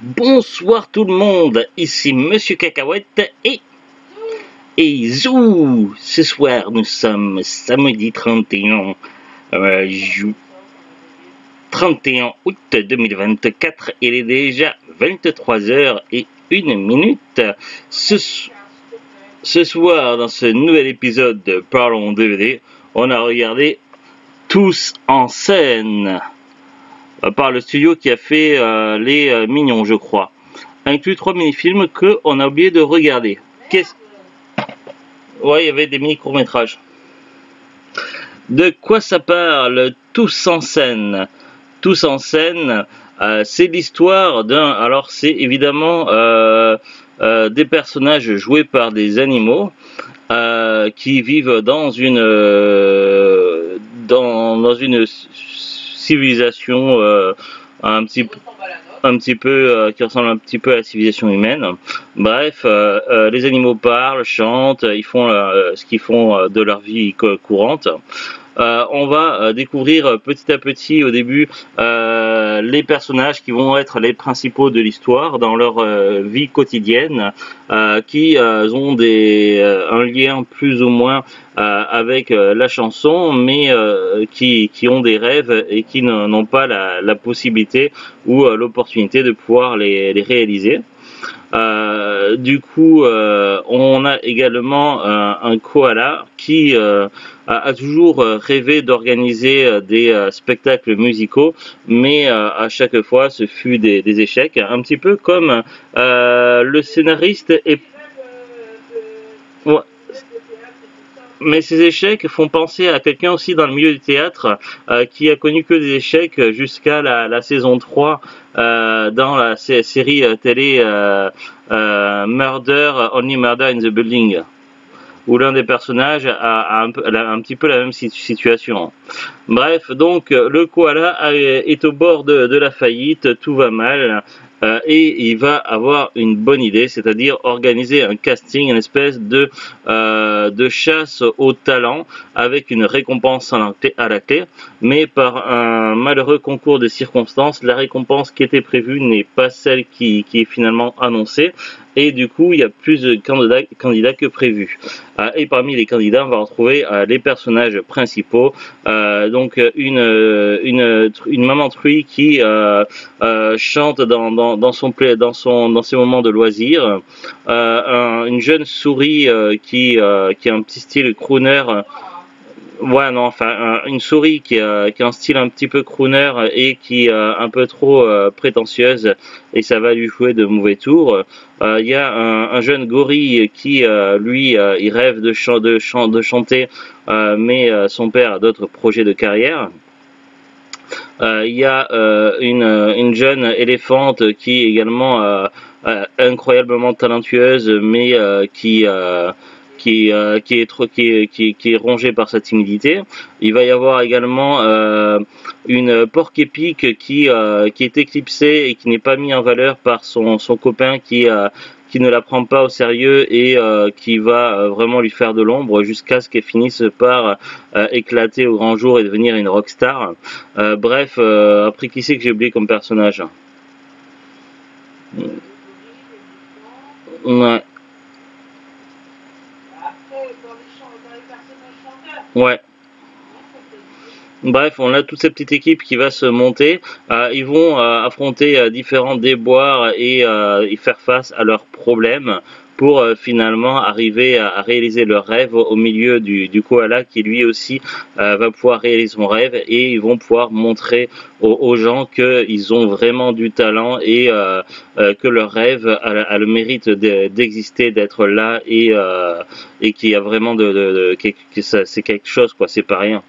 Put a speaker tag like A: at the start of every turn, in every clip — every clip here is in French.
A: Bonsoir tout le monde, ici Monsieur Cacahuète et zou. Ce soir nous sommes samedi 31 août 2024, il est déjà 23h01. Ce soir, dans ce nouvel épisode de Parlons DVD, on a regardé Tous en scène par le studio qui a fait les Mignons, je crois, inclus 3 mini-films que on a oublié de regarder. Ouais, il y avait des mini-courts-métrages. De quoi ça parle Tous en scène? Tous en scène, c'est l'histoire d'un... Alors c'est évidemment des personnages joués par des animaux qui vivent dans une civilisation qui ressemble un petit peu à la civilisation humaine. Bref, les animaux parlent, chantent, ils font ce qu'ils font de leur vie courante. On va découvrir petit à petit au début les personnages qui vont être les principaux de l'histoire dans leur vie quotidienne, qui ont un lien plus ou moins avec la chanson, mais qui ont des rêves et qui n'ont pas la possibilité ou l'opportunité de pouvoir les réaliser. Du coup, on a également un koala qui a toujours rêvé d'organiser des spectacles musicaux, mais à chaque fois ce fut des échecs, un petit peu comme le scénariste est... Ouais. Mais ces échecs font penser à quelqu'un aussi dans le milieu du théâtre qui a connu que des échecs jusqu'à la saison 3 dans la série télé Only Murder in the Building, où l'un des personnages a un petit peu la même situation. Bref, donc le koala est au bord de la faillite, tout va mal, et il va avoir une bonne idée, c'est-à-dire organiser un casting, une espèce de chasse au talent, avec une récompense à la clé, mais par un malheureux concours de circonstances, la récompense qui était prévue n'est pas celle qui est finalement annoncée, et du coup il y a plus de candidats que prévu. Et parmi les candidats, on va retrouver les personnages principaux, donc une maman truie qui chante dans ses moments de loisirs, une jeune souris qui a un petit style crooner. Ouais, non, enfin, une souris qui a un style un petit peu crooner et qui est un peu trop prétentieuse, et ça va lui jouer de mauvais tours. Il y a un jeune gorille qui, lui, il rêve de chanter, mais son père a d'autres projets de carrière. Il y a une jeune éléphante qui est également incroyablement talentueuse, mais qui est rongée par sa timidité. Il va y avoir également une porc-épic qui est éclipsée et qui n'est pas mis en valeur par son copain qui ne la prend pas au sérieux et qui va vraiment lui faire de l'ombre jusqu'à ce qu'elle finisse par éclater au grand jour et devenir une rockstar. Bref, après, qui c'est que j'ai oublié comme personnage? Ouais. Ouais. Bref, on a toute cette petite équipe qui va se monter. Ils vont affronter différents déboires et faire face à leurs problèmes pour finalement arriver à réaliser leur rêve au milieu du koala qui lui aussi va pouvoir réaliser son rêve, et ils vont pouvoir montrer aux gens qu'ils ont vraiment du talent et que leur rêve a le mérite d'exister, d'être là, et qu'il y a vraiment c'est quelque chose, quoi, c'est pas rien.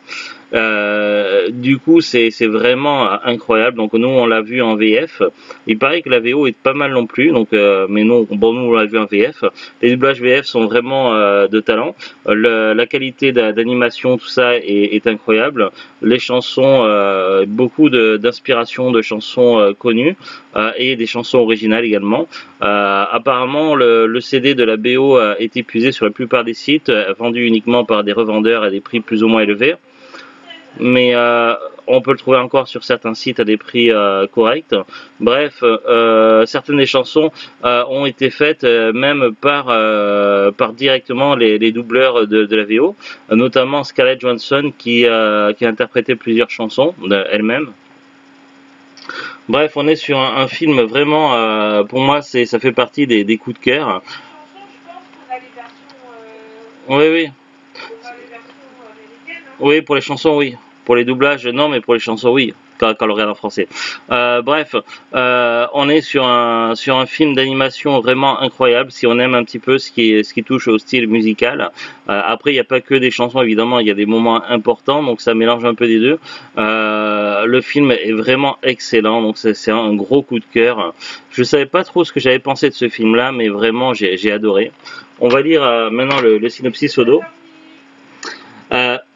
A: Du coup c'est vraiment incroyable. Donc nous on l'a vu en VF, il paraît que la VO est pas mal non plus, donc mais non, bon, nous on l'a vu en VF. Les doublages VF sont vraiment de talent, la qualité d'animation, tout ça est incroyable. Les chansons, beaucoup d'inspiration de chansons connues et des chansons originales également. Apparemment le CD de la BO est épuisé sur la plupart des sites, vendu uniquement par des revendeurs à des prix plus ou moins élevés. Mais on peut le trouver encore sur certains sites à des prix corrects. Bref, certaines des chansons ont été faites même par directement les doubleurs de la VO, notamment Scarlett Johansson qui a interprété plusieurs chansons elle-même. Bref, on est sur un film vraiment, pour moi, ça fait partie des coups de cœur. Oui, oui. Oui, pour les chansons, oui. Pour les doublages, non, mais pour les chansons, oui. Quand on le regarde en français. Bref, on est sur un film d'animation vraiment incroyable. Si on aime un petit peu ce qui touche au style musical. Après, il n'y a pas que des chansons, évidemment. Il y a des moments importants, donc ça mélange un peu des deux. Le film est vraiment excellent, donc c'est un gros coup de cœur. Je savais pas trop ce que j'avais pensé de ce film-là, mais vraiment, j'ai adoré. On va lire maintenant le synopsis au dos.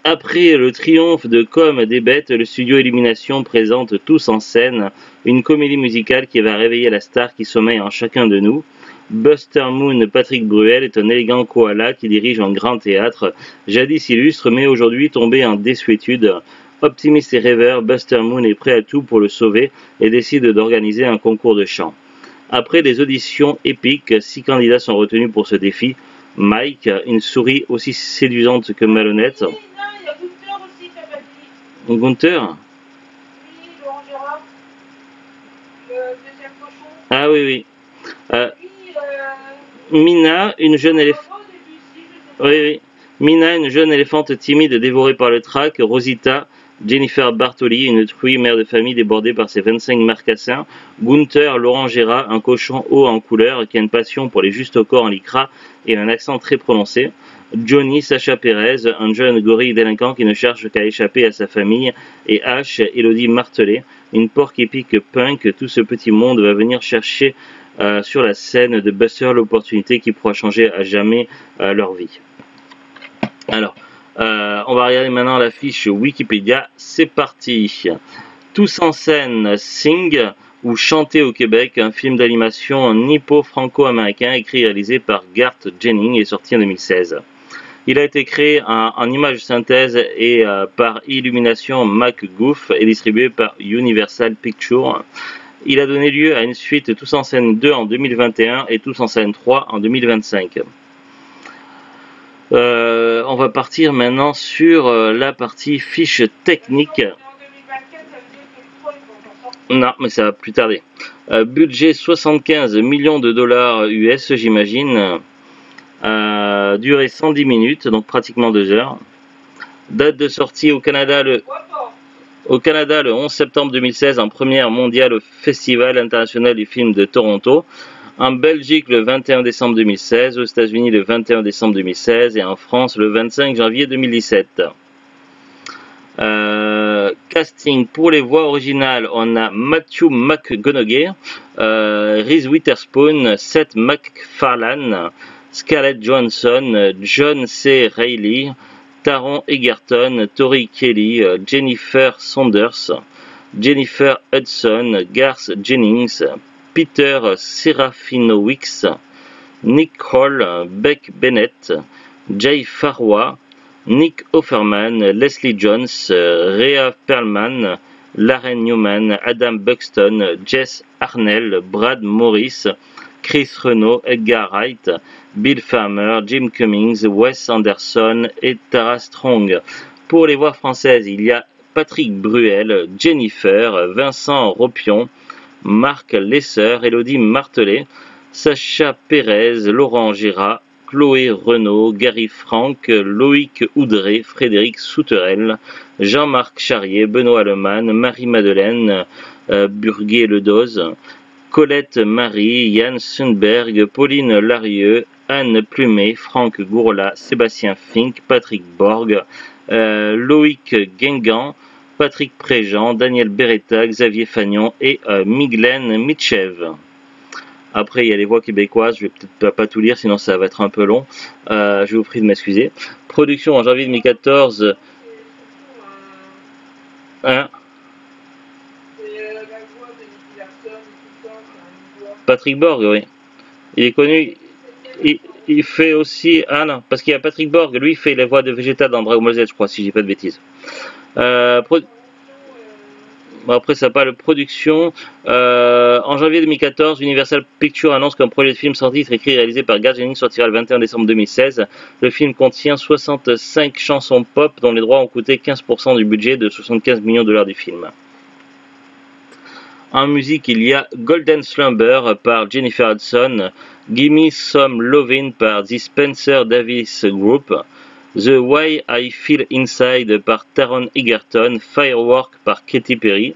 A: Après le triomphe de Comme des bêtes, le studio Illumination présente Tous en scène, une comédie musicale qui va réveiller la star qui sommeille en chacun de nous. Buster Moon Patrick Bruel est un élégant koala qui dirige un grand théâtre, jadis illustre mais aujourd'hui tombé en désuétude. Optimiste et rêveur, Buster Moon est prêt à tout pour le sauver et décide d'organiser un concours de chant. Après des auditions épiques, 6 candidats sont retenus pour ce défi. Mike, une souris aussi séduisante que malhonnête. Gunther. Ah oui, oui. Mina, une jeune éléphante. Oui, oui. Mina, une jeune éléphante timide dévorée par le trac. Rosita, Jennifer Bartoli, une truie mère de famille débordée par ses 25 marcassins. Gunther, Laurent Gérard, un cochon haut en couleur qui a une passion pour les justes au corps en lycra et un accent très prononcé. Johnny, Sacha Perez, un jeune gorille délinquant qui ne cherche qu'à échapper à sa famille. Et H, Elodie Martelet, une porc-épique punk. Tout ce petit monde va venir chercher sur la scène de Buster l'opportunité qui pourra changer à jamais leur vie. Alors, on va regarder maintenant la fiche Wikipédia. C'est parti. Tous en scène, Sing ou Chanter au Québec, un film d'animation nippo-franco-américain écrit et réalisé par Garth Jennings et sorti en 2016. Il a été créé en image synthèse et par Illumination MacGoof et distribué par Universal Pictures. Il a donné lieu à une suite Tous en scène 2 en 2021 et Tous en scène 3 en 2025. On va partir maintenant sur la partie fiche technique. Non, mais ça va plus tarder. Budget 75 millions de dollars US, j'imagine. Durée 110 minutes, donc pratiquement 2 heures. Date de sortie au Canada le 11 septembre 2016 en première mondiale au Festival international du film de Toronto. En Belgique le 21 décembre 2016, aux États-Unis le 21 décembre 2016 et en France le 25 janvier 2017. Casting pour les voix originales, on a Matthew McConaughey, Reese Witherspoon, Seth MacFarlane, Scarlett Johansson, John C. Reilly, Taron Egerton, Tori Kelly, Jennifer Saunders, Jennifer Hudson, Garth Jennings, Peter Serafinowicz, Nick Kroll, Beck Bennett, Jay Farwa, Nick Offerman, Leslie Jones, Rhea Perlman, Lauren Newman, Adam Buxton, Jess Arnell, Brad Morris, Chris Renault, Edgar Wright, Bill Farmer, Jim Cummings, Wes Anderson et Tara Strong. Pour les voix françaises, il y a Patrick Bruel, Jennifer, Vincent Ropion, Marc Lesser, Elodie Martelet, Sacha Perez, Laurent Gérard, Chloé Renaud, Gary Frank, Loïc Oudré, Frédéric Souterel, Jean-Marc Charrier, Benoît Lemann, Marie-Madeleine Burguet-Ledoz, Colette Marie, Yann Sundberg, Pauline Larieux, Anne Plumet, Franck Gourla, Sébastien Fink, Patrick Borg, Loïc Guingamp, Patrick Préjean, Daniel Beretta, Xavier Fagnon et Miglen Mitchev. Après, il y a les voix québécoises, je vais peut-être pas tout lire, sinon ça va être un peu long. Je vous prie de m'excuser. Production en janvier 2014. Hein? Patrick Borg, oui. Il est connu. Il fait aussi... Ah non, parce qu'il y a Patrick Borg, lui il fait les voix de Vegeta dans Dragon Ball Z, je crois, si j'ai pas de bêtises. Bon, après, ça parle de production. En janvier 2014, Universal Pictures annonce qu'un projet de film sans titre écrit et réalisé par Garth Jennings sortira le 21 décembre 2016. Le film contient 65 chansons pop dont les droits ont coûté 15% du budget de 75 millions de dollars du film. En musique, il y a Golden Slumber par Jennifer Hudson, Gimme Some Lovin' par The Spencer Davis Group, The Way I Feel Inside par Taron Egerton, Firework par Katy Perry,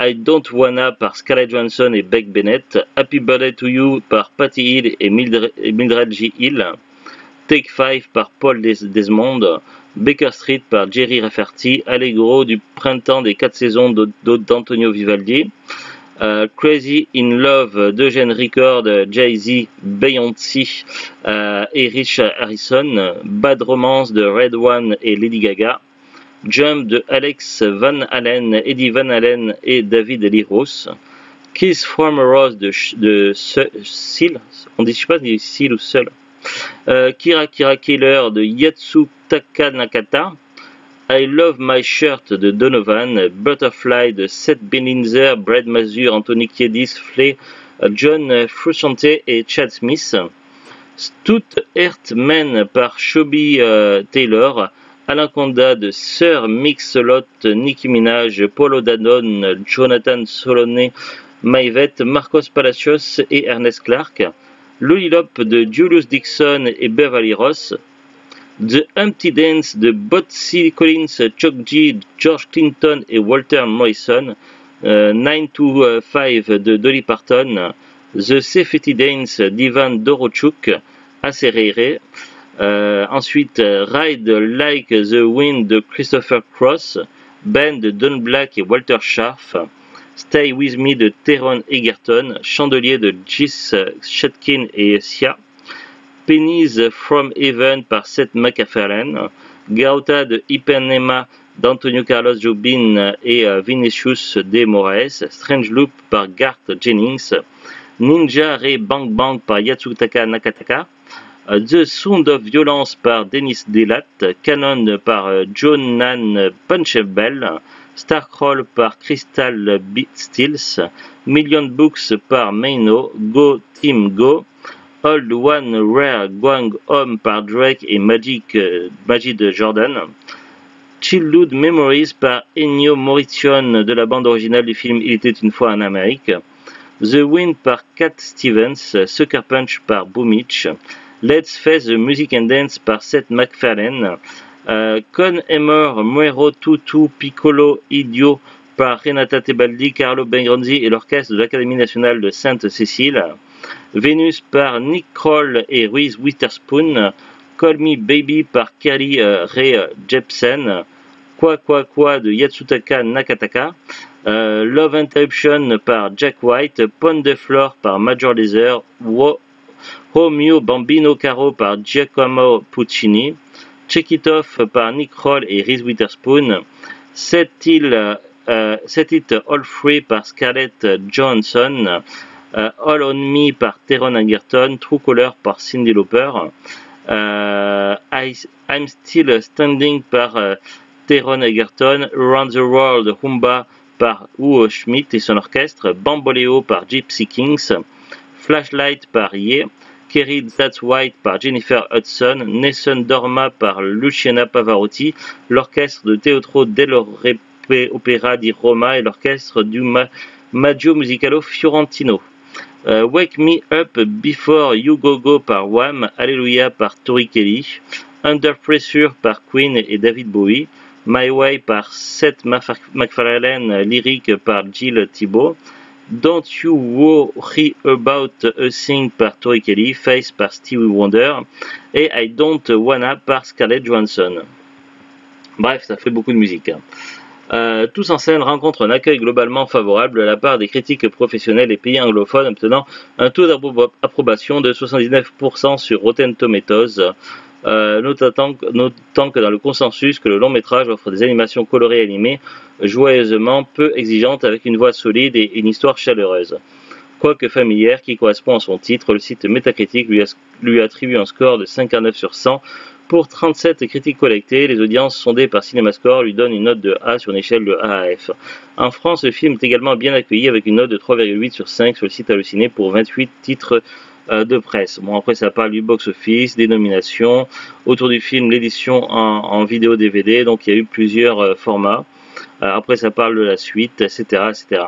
A: I Don't Wanna par Scarlett Johansson et Beck Bennett, Happy Birthday to You par Patty Hill et Mildred J. Hill, Take 5 par Paul Desmond, Baker Street par Jerry Rafferty, Allegro du printemps des 4 saisons d'Antonio Vivaldi, Crazy in Love d'Eugene Record, Jay-Z, Beyoncé et Rich Harrison, Bad Romance de Red One et Lady Gaga, Jump de Alex Van Halen, Eddie Van Halen et David Lee Roth, Kiss from a Rose de Seal, on dit, je sais pas si c'est Seal ou Seul, Kira Kira Killer de Yatsutaka Nakata, I Love My Shirt de Donovan, Butterfly de Seth Bellinzer, Brad Mazur, Anthony Kiedis, Flea, John Frusciante et Chad Smith, Stout Earth Men par Shelby Taylor, Anaconda de Sir Mix-a-Lot, Nicki Minaj, Paul O'Danon, Jonathan Solone, Maivette, Marcos Palacios et Ernest Clark, Lollipop de Julius Dixon et Beverly Ross, The Humpty Dance de Bootsy Collins, Chuck G, George Clinton et Walter Morrison, 9 to 5 de Dolly Parton, The Safety Dance d'Ivan Dorochuk, Acerere, ensuite Ride Like the Wind de Christopher Cross, Ben de Don Black et Walter Scharf, Stay With Me de Taron Egerton, Chandelier de Gis Shetkin et Sia, Pennies from Heaven par Seth MacFarlane, Gauta de Ipanema d'Antonio Carlos Jobim et Vinicius de Moraes, Strange Loop par Garth Jennings, Ninja Re Bang Bang par Yatsutaka Nakataka, The Sound of Violence par Dennis Delat, Canon par Jonan Punchabel, Starcrawl par Crystal Stills, Million Books par Maino, Go Team Go, Old One Rare Gwang Home par Drake et Majid Jordan, Childhood Memories par Ennio Morricone de la bande originale du film Il était une fois en Amérique, The Wind par Cat Stevens, Sucker Punch par Boomich, Let's Face the Music and Dance par Seth MacFarlane, Con Emmer Muero Tutu Piccolo Idio par Renata Tebaldi, Carlo Bengronzi et l'orchestre de l'Académie nationale de Sainte-Cécile, Vénus par Nick Kroll et Reese Witherspoon, Call Me Baby par Carly Rae Jepsen, Quoi de Yatsutaka Nakataka, Love Interruption par Jack White, Pond de Floor par Major Lazer, Romeo Bambino Caro par Giacomo Puccini, Check It Off par Nick Kroll et Reese Witherspoon, Set It All Free par Scarlett Johansson, All on Me par Taron Egerton, True Color par Cyndi Lauper, I'm Still Standing par Taron Egerton, Around the World Rumba par Hugo Schmidt et son orchestre, Bamboleo par Gypsy Kings, Flashlight par Ye, Kerry That's White par Jennifer Hudson, Nessun Dorma par Luciana Pavarotti, l'orchestre de Teatro dell'Opera di Roma et l'orchestre du Maggio Musicalo Fiorentino. Wake Me Up Before You Go Go par Wham, Alléluia par Tori Kelly, Under Pressure par Queen et David Bowie, My Way par Seth MacFarlane, Lyric par Jill Thibault, Don't You Worry About a Thing par Tori Kelly, Face par Stevie Wonder et I Don't Wanna par Scarlett Johansson. Bref, ça fait beaucoup de musique. Tous en scène rencontrent un accueil globalement favorable de la part des critiques professionnels et pays anglophones, obtenant un taux d'approbation de 79% sur Rotten Tomatoes, notant que dans le consensus que le long métrage offre des animations colorées et animées, joyeusement peu exigeantes avec une voix solide et une histoire chaleureuse. Quoique familière, qui correspond à son titre, le site Metacritic lui attribue un score de 59 sur 100, Pour 37 critiques collectées, les audiences sondées par CinemaScore lui donnent une note de A sur une échelle de A à F. En France, le film est également bien accueilli avec une note de 3,8 sur 5 sur le site Allociné pour 28 titres de presse. Bon, après ça parle du box-office, des nominations, autour du film, l'édition en vidéo DVD, donc il y a eu plusieurs formats. Après ça parle de la suite, etc. etc.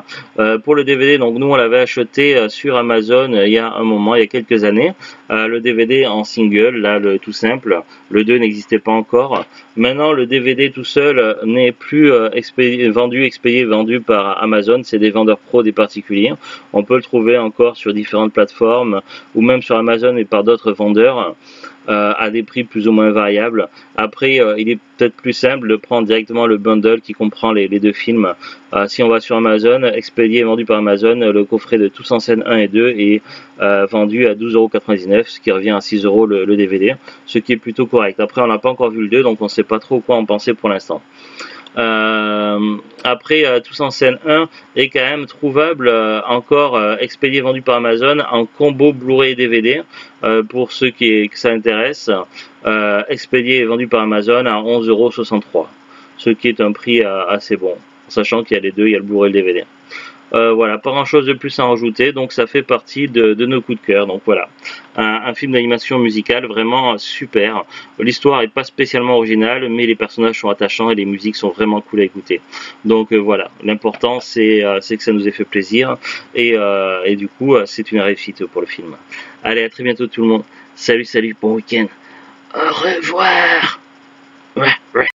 A: Pour le DVD, donc nous on l'avait acheté sur Amazon il y a un moment, il y a quelques années. Le DVD en single, là le tout simple, le 2 n'existait pas encore. Maintenant le DVD tout seul n'est plus vendu par Amazon, c'est des vendeurs pro, des particuliers. On peut le trouver encore sur différentes plateformes ou même sur Amazon et par d'autres vendeurs. À des prix plus ou moins variables. Après, il est peut-être plus simple de prendre directement le bundle qui comprend les deux films. Si on va sur Amazon, expédié et vendu par Amazon, le coffret de Tous en scène 1 et 2 est vendu à 12,99 €, ce qui revient à 6 € le DVD, ce qui est plutôt correct. Après, on n'a pas encore vu le 2, donc on ne sait pas trop quoi en penser pour l'instant. Après, Tous en scène 1 est quand même trouvable encore expédié vendu par Amazon en combo Blu-ray et DVD pour ceux que ça intéresse. Expédié et vendu par Amazon à 11,63 €, ce qui est un prix assez bon, sachant qu'il y a les deux, il y a le Blu-ray et le DVD. Voilà, pas grand chose de plus à en rajouter, donc ça fait partie de nos coups de cœur. Donc voilà, un film d'animation musicale vraiment super. L'histoire est pas spécialement originale, mais les personnages sont attachants et les musiques sont vraiment cool à écouter. Donc voilà, l'important c'est que ça nous ait fait plaisir et du coup c'est une réussite pour le film. Allez, à très bientôt tout le monde. Salut, bon week-end. Au revoir. Ouais.